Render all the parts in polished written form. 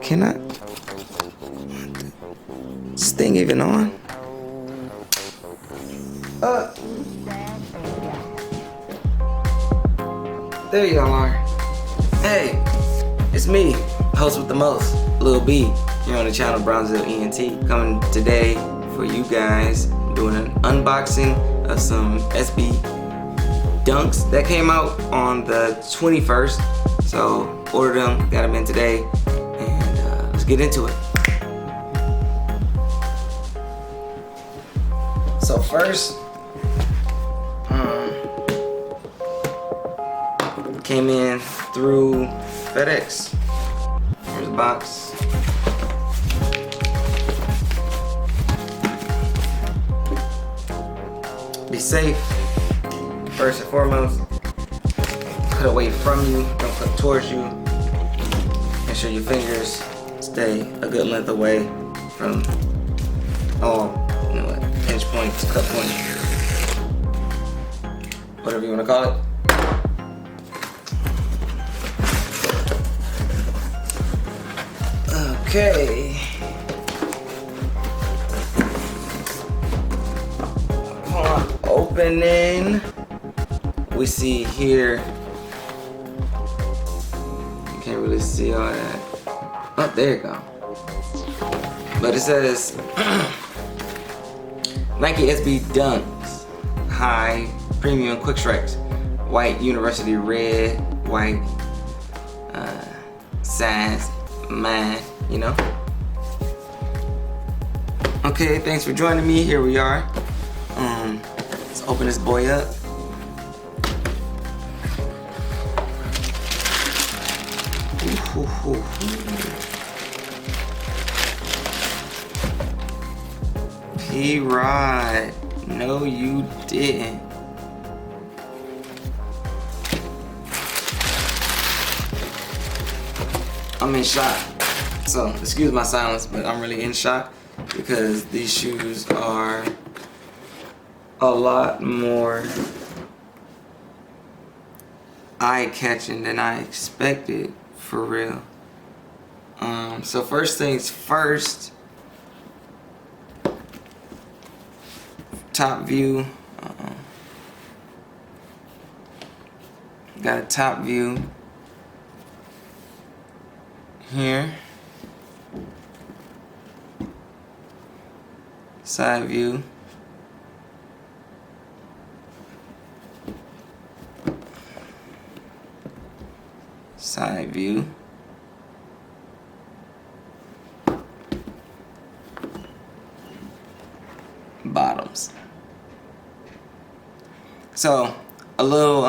can I? Is this thing even on? There y'all are. Hey, it's me, host with the most, Lil B, here on the channel Brownsville ENT, coming today for you guys, doing an unboxing of some SB Dunks that came out on the 21st. So ordered them, got them in today, and let's get into it. So first, came in through FedEx. Here's the box. Be safe, first and foremost. Cut away from you, don't cut towards you. Make sure your fingers stay a good length away from all, pinch points, cut points, whatever you want to call it. Okay. Upon opening, we see here, you can't really see all that. Oh, there you go. But it says Nike SB Dunks, high premium quick strikes, white university red, white size mine, Okay, thanks for joining me. Here we are. Let's open this boy up. P-Rod. No, you didn't. I'm in shock. So, excuse my silence, but I'm really in shock because these shoes are a lot more eye-catching than I expected, for real. So first things first, top view. Got a top view here. Side view. Side view. Bottoms. So a little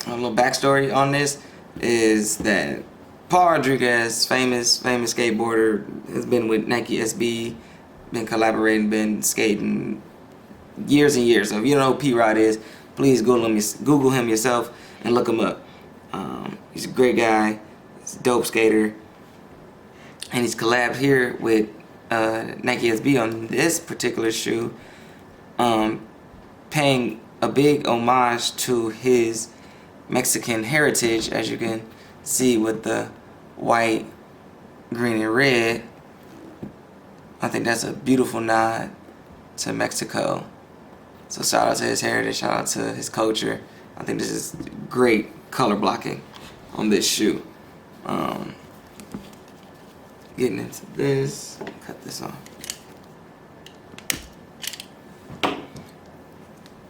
backstory on this is that Paul Rodriguez, famous skateboarder, has been with Nike SB, been collaborating, been skating years and years. So if you don't know who P-Rod is, please Google him yourself and look him up. He's a great guy. He's a dope skater, and he's collabed here with Nike SB on this particular shoe, paying a big homage to his Mexican heritage, as you can see with the white, green, and red. I think that's a beautiful nod to Mexico. So shout out to his heritage, shout out to his culture. I think this is great color blocking on this shoe. Getting into this, cut this off.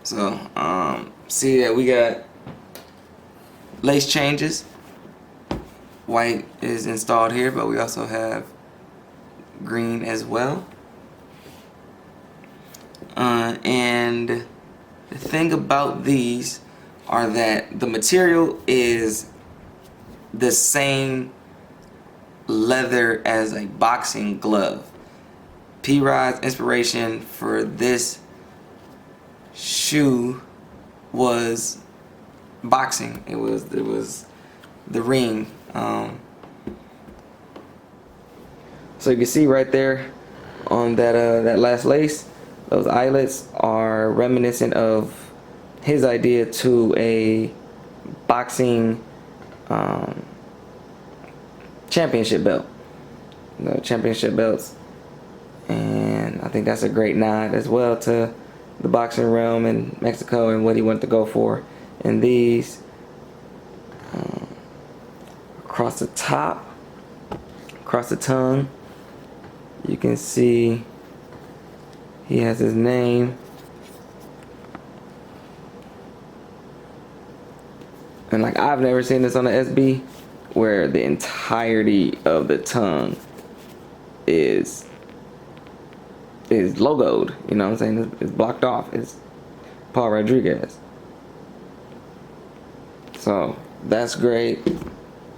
So see that we got lace changes. White is installed here, but we also have green as well. And the thing about these are that the material is the same leather as a boxing glove. P-Rod's inspiration for this shoe was boxing. It was the ring. So you can see right there on that last lace, those eyelets are reminiscent of his idea to a boxing championship belt. The championship belts. And I think that's a great nod as well to the boxing realm in Mexico and what he wanted to go for. And these, across the top, across the tongue, you can see he has his name. And like, I've never seen this on the SB, where the entirety of the tongue is logoed. You know what I'm saying? It's blocked off. It's Paul Rodriguez. So that's great.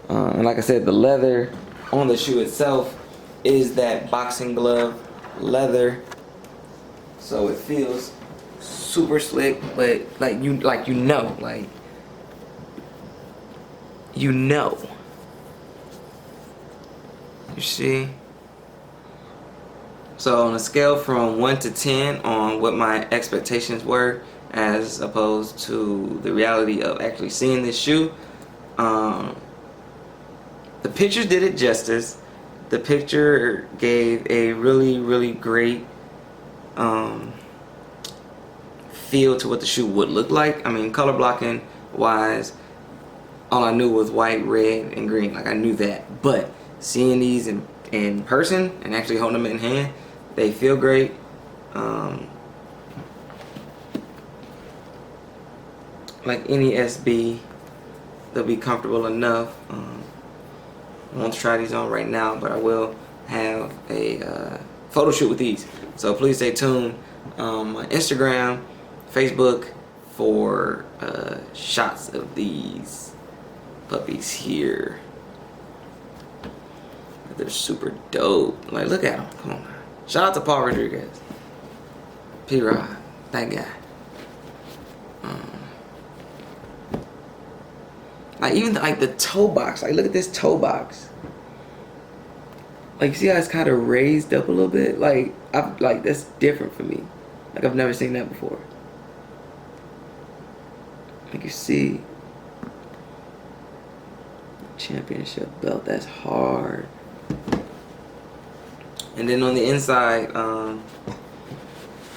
And like I said, the leather on the shoe itself is that boxing glove leather. So it feels super slick, but you know. You see? So on a scale from 1 to 10 on what my expectations were as opposed to the reality of actually seeing this shoe, the pictures did it justice. The picture gave a really, really great feel to what the shoe would look like. I mean, color blocking wise, all I knew was white, red, and green. Like, I knew that. But seeing these in person and actually holding them in hand, they feel great. Like any SB, they'll be comfortable enough. I won't try these on right now, but I will have a photo shoot with these. So please stay tuned on Instagram, Facebook for shots of these puppies here. They're super dope. Like, look at them. Come on now. Shout out to Paul Rodriguez. P-Rod. That guy. Like, even like the toe box. Like, look at this toe box. Like, you see how it's kind of raised up a little bit? Like, that's different for me. Like, I've never seen that before. Like, you see, championship belt. That's hard. And then on the inside,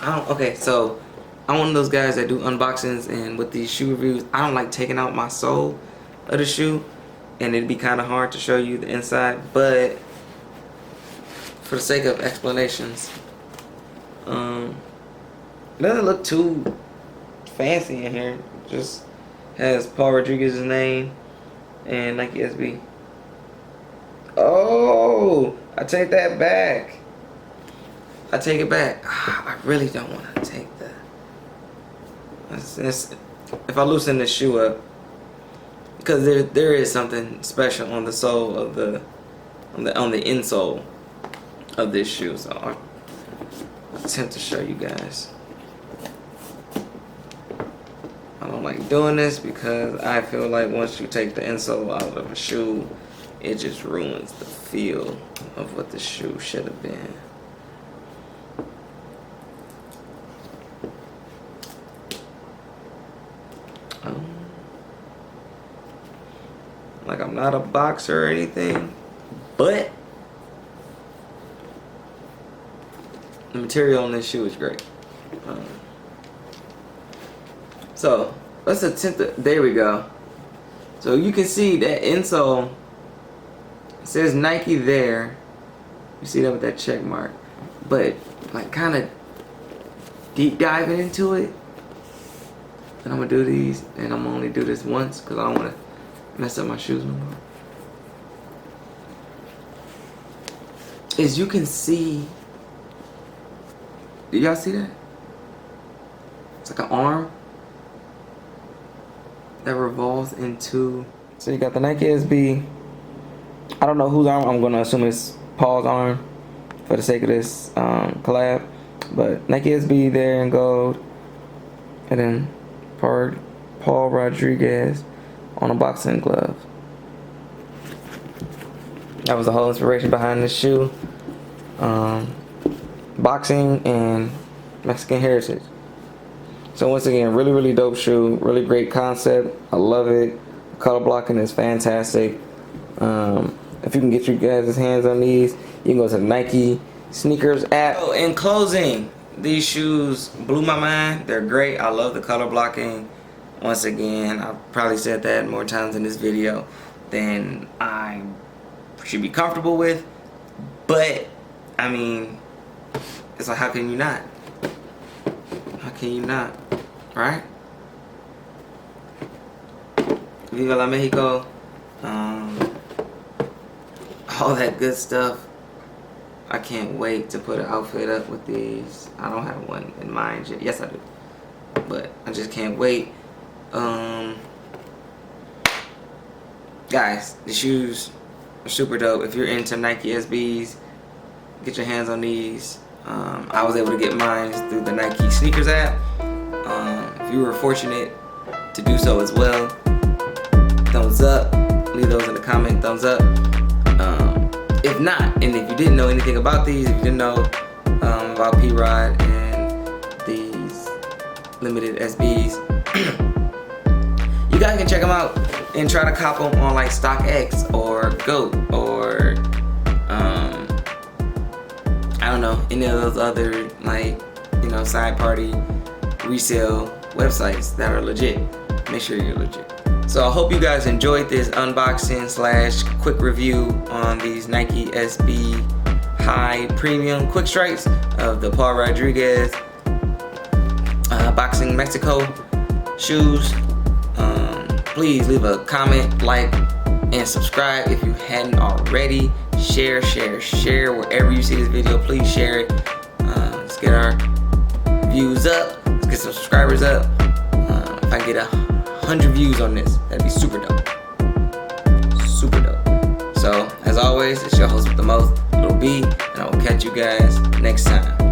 okay, so I'm one of those guys that do unboxings, and with these shoe reviews, I don't like taking out my sole of the shoe, and it'd be kind of hard to show you the inside, but for the sake of explanations, it doesn't look too fancy in here. Just has Paul Rodriguez's name and Nike SB. Oh, I take that back. I take it back. I really don't want to take that. If I loosen the shoe up, because there is something special on the sole of on the insole of this shoe. So I'll attempt to show you guys. I don't like doing this because I feel like once you take the insole out of a shoe, it just ruins the feel of what the shoe should have been. Like, I'm not a boxer or anything, but the material on this shoe is great. So let's attempt to, there we go. So you can see that insole, it says Nike there. You see that with that check mark. But like kind of deep diving into it. And I'm gonna do these, and I'm gonna only do this once because I don't want to mess up my shoes no more. As you can see, do y'all see that? It's like an arm that revolves into. So you got the Nike SB. I don't know whose arm. I'm gonna assume it's Paul's arm for the sake of this collab. But Nike SB there in gold, and then Paul Rodriguez on a boxing glove. That was the whole inspiration behind this shoe. Boxing and Mexican heritage. So once again, really, really dope shoe. Really great concept. I love it. Color blocking is fantastic. if you can get your guys' hands on these, you can go to the Nike sneakers app. So in closing, these shoes blew my mind. They're great. I love the color blocking. Once again, I've probably said that more times in this video than I should be comfortable with. But, I mean, it's like, how can you not? How can you not? Right? Viva la Mexico. All that good stuff. I can't wait to put an outfit up with these. I don't have one in mind yet. Yes, I do. But I just can't wait. Guys, the shoes are super dope. If you're into Nike SBs, get your hands on these. I was able to get mine through the Nike sneakers app. If you were fortunate to do so as well, thumbs up. Leave those in the comment. Thumbs up. If not, and if you didn't know anything about these, if you didn't know about P-Rod and these limited SBs, you guys can check them out and try to cop them on like StockX or GOAT or I don't know, any of those other, like, you know, side party resale websites that are legit. Make sure you're legit. So I hope you guys enjoyed this unboxing / quick review on these Nike SB High Premium Quick Stripes of the Paul Rodriguez Boxing Mexico shoes. Please leave a comment, like, and subscribe if you hadn't already. Share wherever you see this video. Please share it. Let's get our views up. Let's get some subscribers up. If I get 100 views on this, that'd be super dope. Super dope. So, as always, it's your host with the most, Lil B, and I will catch you guys next time.